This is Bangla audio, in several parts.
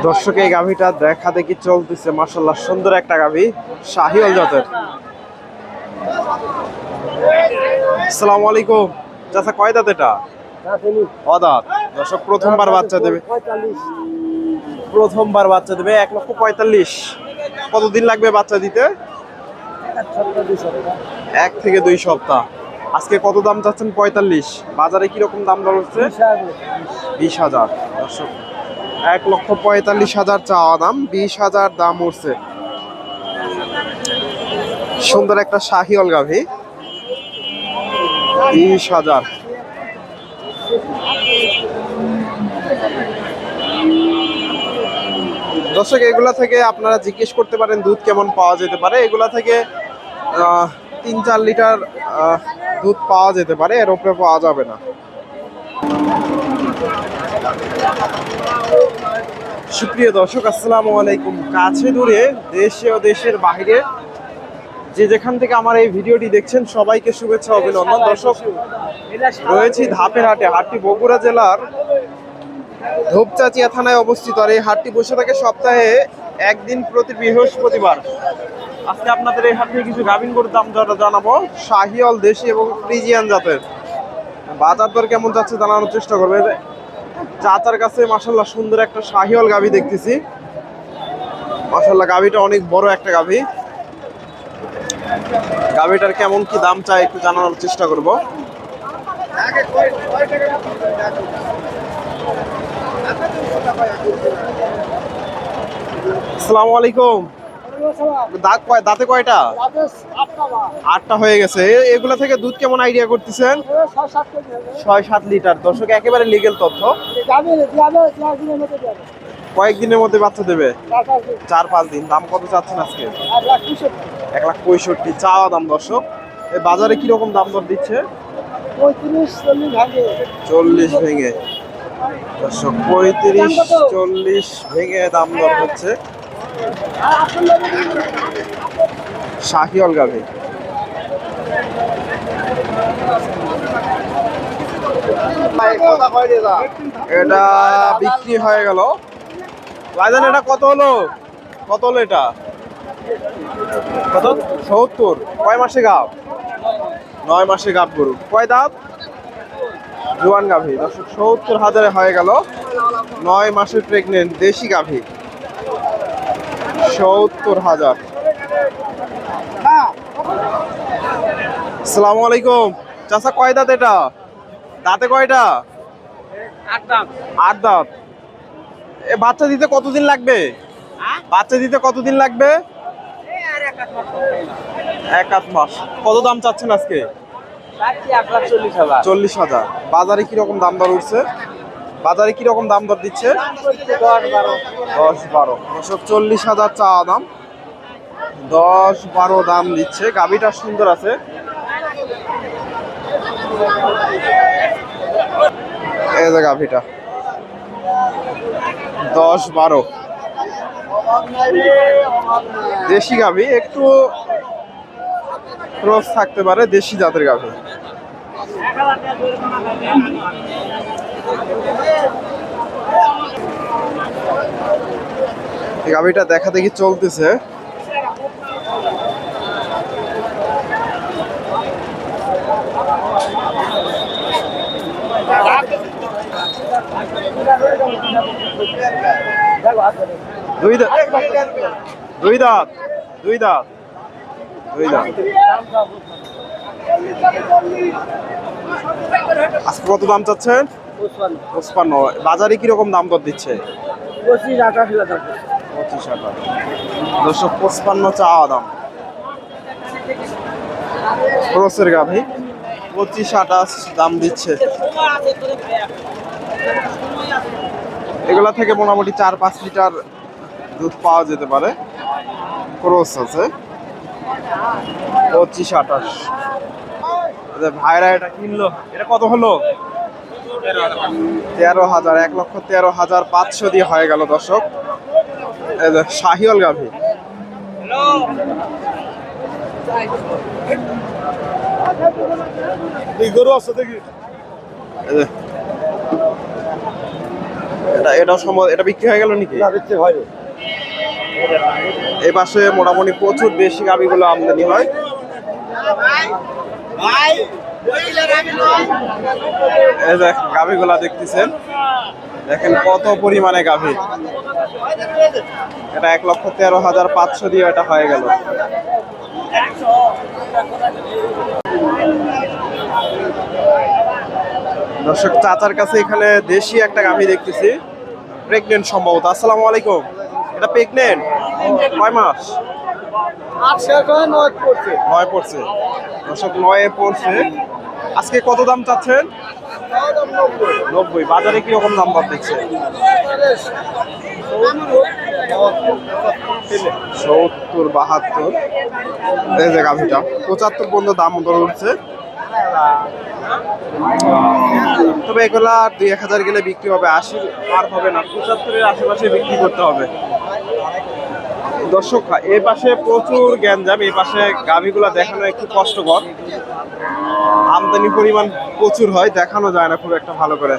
দর্শক এই গাভীটা দেখা দেখি চলতেছে, মাশাআল্লাহ সুন্দর একটা গাভী, শাহিওয়াল জাতের। আসসালামু আলাইকুম চাচা, কয় দাঁত এটা? অদাঁত। দর্শক প্রথমবার বাচ্চা দেবে, প্রথমবার বাচ্চা দেবে 1,45,000। কতদিন লাগবে বাচ্চা দিতে? 1 থেকে 2 সপ্তাহ। আজকে কত দাম চাচ্ছেন? 45। বাজারে কিরকম দাম দর হচ্ছে? 20,000। দর্শক 1,45,000 চাওয়া দাম, 20,000 দাম উঠছে। সুন্দর একটা শাহিওয়াল গাভী, 20,000। দর্শক এগুলা থেকে আপনারা জিজ্ঞেস করতে পারেন দুধ কেমন পাওয়া যেতে পারে। এগুলা থেকে 3-4 লিটার দুধ পাওয়া যেতে পারে, এর উপরে পাওয়া যাবে না। সুপ্রিয় দর্শক আসসালামু আলাইকুম। কাছে দূরে, দেশে ও দেশের বাইরে যে যেখান থেকে আমার এই ভিডিওটি দেখছেন সবাইকে শুভেচ্ছা অভিনন্দন। দর্শক রয়েছি ধাপের হাটে। হাটটি বগুড়া জেলার ধূপচাচিয়া থানায় অবস্থিত। আর এই হাটটি বসে থাকে সপ্তাহে একদিন, প্রতি বৃহস্পতিবার। আজকে আপনাদের এই হাট থেকে কিছু গাভীন গরুর দাম জানাবো, শাহিওয়াল, দেশি এবং ফ্রিজিয়ান জাতের। বাজার দর কেমন যাচ্ছে জানানোর চেষ্টা করবে। চাচার কাছে মাশাআল্লাহ সুন্দর একটা শাহিওয়াল গাভী দেখতেছি। মাশাআল্লাহ গাভীটা অনেক বড় একটা গাভী। গাভীটার কেমন কি দাম চাই একটু জানানোর চেষ্টা করব। আসসালামু আলাইকুম। দাঁতে কয়টা? 8টা হয়ে গেছে। এগুলা থেকে দুধ কেমন আইডিয়া করতেছেন? 6-7 লিটার। দর্শক একেবারে লিগেল তথ্য। কয়েকদিনের মধ্যে বাচ্চা দেবে? 4-5 দিন। দাম কত চাচ্ছেন আজকে? 1,65,000 চাওয়া দাম। দর্শক এই বাজারে কিরকম দাম দর দিচ্ছে? 40 ভেঙে। দর্শক 35-40 ভেঙে দাম দর হচ্ছে শাহিওয়াল গাভী। এটা বিক্রি হয়ে গেল। ভাইজান এটা কত হলো? কত হলো এটা? কত? 70। কয় মাসে গাভ? 9 মাসে গাভ গরু। কয় দাঁত? জোয়ান গাভী। দর্শক 70,000 হয়ে গেল। 9 মাসের প্রেগনেন্ট দেশি গাভী, 70,000। আসসালামু আলাইকুম চাচা, কয় দাঁত এটা? দাঁতে কয়টা? 8 দাঁত। এ বাচ্চা দিতে কতদিন লাগবে? বাচ্চা দিতে কতদিন লাগবে? 1-8 মাস। কত দাম চাচ্ছেন আজকে? 40,000। বাজারে কিরকম দাম দর উঠছে? বাজারে কিরকম দাম দর দিচ্ছে? 10-12। 40,000 চাওয়া দাম, 10-12 দাম দিচ্ছে। গাভীটা সুন্দর আছে। এই যে গাভীটা 10-12 দেশি গাভী, একটু ক্রস থাকতে পারে, দেশি জাতের গাভী। গাভীটা দেখা দেখি চলতেছে। দুই দাঁত। আজকে কত দাম চাচ্ছেন? 55। বাজারে কিরকম দাম দর দিচ্ছে? 25-28। 255 চাওয়া দাম। ক্রসের গাভী, 25-28 দাম দিচ্ছে। এগুলা থেকে মোটামুটি 4-5 লিটার দুধ পাওয়া যেতে পারে। ক্রস আছে। 25-28। ভাইরা এটা কিনলো, এটা কত হলো? 13,000। 1,13,500 দিয়ে হয়ে গেল। দর্শক শাহিওয়াল গাভী। গরু আছে দেখি। এটাও সম্ভব, এটা বিক্রি হয়ে গেল নাকি? না, বিক্রি হয়নি। এই পাশে মোটামুটি প্রচুর দেশি গাভিগুলো আমদানি হয়। এই যে গাভিগুলা দেখতেছেন, দেখেন কত পরিমাণে গাভী। এটা 1,13,500 দিয়ে এটা হয়ে গেল। দর্শক, চাচার কাছে এখানে দেশি একটা গাভী দেখতেছি, প্রেগনেন্ট সম্ভবত। আসসালামু আলাইকুম। এটা প্রেগনেন্ট? কয় মাস? 9 পড়ছে। দর্শক, 9 পড়ছে। আজকে কত দাম চাচ্ছেন? 90। বাজারে কিরকম দাম দর দিচ্ছে? 70, 72। এই যে গাভিটা 75 পর্যন্ত দাম দর উঠছে। তবে এগুলা 2-1000 গেলে বিক্রি হবে, 80 আর হবে না, 75-এর আশেপাশে বিক্রি করতে হবে। দর্শক, এই পাশে প্রচুর গ্যাঞ্জাম, এই পাশে গাভিগুলা দেখানো একটু কষ্টকর, আমদানি পরিমাণ প্রচুর হয়, দেখানো যায় না খুব একটা ভালো করে।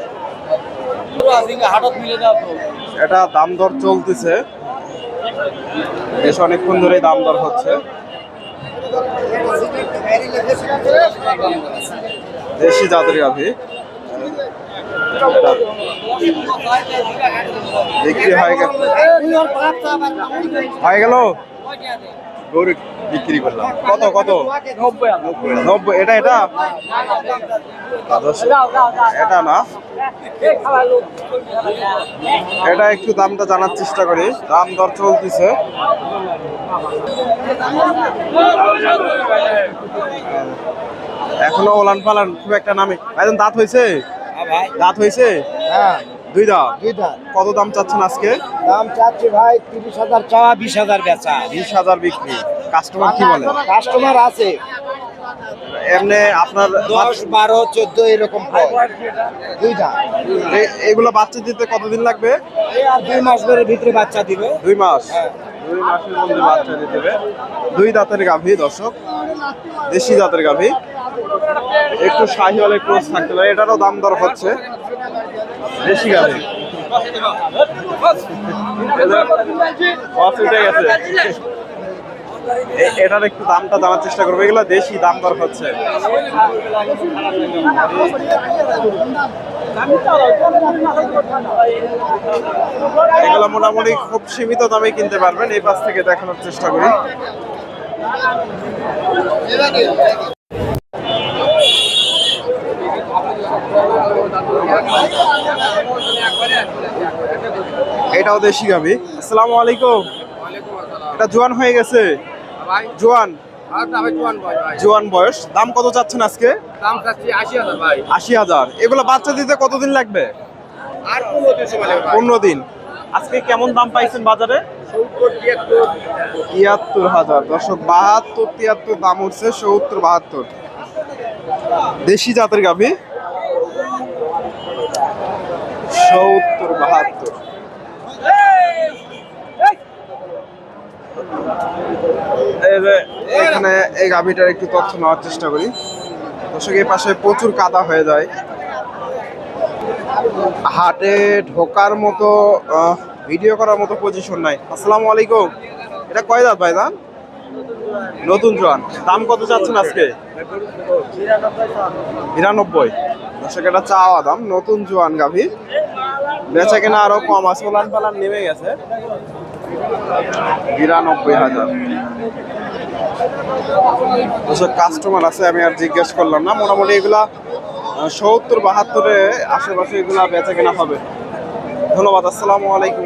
এটা দাম দর চলতেছে, বেশ অনেকক্ষণ ধরে দাম দর হচ্ছে। দেশি জাতের গাভী বিক্রি হয়ে গেল। গরু বিক্রি করলাম কত? 90। এটা এটা এটা না, এটা একটু দামটা জানার চেষ্টা করি। দাম দর চলতেছে। এখনো ওলান পালান খুব একটা নামে। ভাইজান, দাঁত হয়েছে? দাঁত হয়েছে? হ্যাঁ, 2 দাঁত। 2 দাঁত। কত দাম চাচ্ছেন আজকে? দাম চাচ্ছি ভাই 30,000 চাওয়া, 20,000 বেচা। 20,000 বিক্রি। কাস্টমার কি বলে? কাস্টমার আছে এমনি আপনার 10, 12, 14 এরকম কয়। 2 দাঁত। এগুলো বাচ্চা দিতে কতদিন লাগবে? এই আর 2 মাস ধরে ভিতরে বাচ্চা দিবে। 2 মাস। হ্যাঁ। 2 মাসের মধ্যে বাচ্চা দিয়ে দেবে। 2 দাঁতের গাভী দর্শক, দেশি জাতের গাভী, একটু শাহিওয়ালের ক্রস থাকতে পারে। এটারও দাম দর হচ্ছে। দেশি গাভী উঠে গেছে। এটার একটু দামটা জানার চেষ্টা করবো। এগুলো দেশি, দাম দর হচ্ছে। এগুলো মোটামুটি খুব সীমিত দামে কিনতে পারবেন। এই পাশ থেকে দেখানোর চেষ্টা করি। এটাও দেশি গাভী। আসসালামু আলাইকুম। এটা জোয়ান হয়ে গেছে? জোয়ান জোয়ান বয়স। দাম কত চাচ্ছেন আজকে? দাম চাচ্ছি 80,000 ভাই। 80,000। এগুলো বাচ্চা দিতে কতদিন লাগবে? আর 15 দিন। আজকে কেমন দাম পাইছেন বাজারে? 73,000। দর্শক, 72, 73 দাম উঠছে। 70, 72। দেশি জাতের গাভী, 70, 72। এখানে এই গাভীটার একটু তথ্য নেওয়ার চেষ্টা করি। দর্শক, এই পাশে প্রচুর কাদা হয়ে যায়, হাটে ঢোকার মতো ভিডিও করার মতো পজিশন নাই। আসসালামু আলাইকুম। এটা কয় দাঁত ভাই? দাম নতুন জোয়ান। দাম কত চাচ্ছেন আজকে? 92। দর্শক, এটা চাওয়া দাম। নতুন জোয়ান গাভী, বেচা কেনা আরো কম আছে, ওলান পালান নেমে গেছে। 92,000। দর্শক, কাস্টমার আছে, আমি আর জিজ্ঞেস করলাম না। মোটামুটি এগুলা 70, 72-এর আশেপাশে এগুলা বেচা কেনা হবে। ধন্যবাদ। আসসালামু আলাইকুম।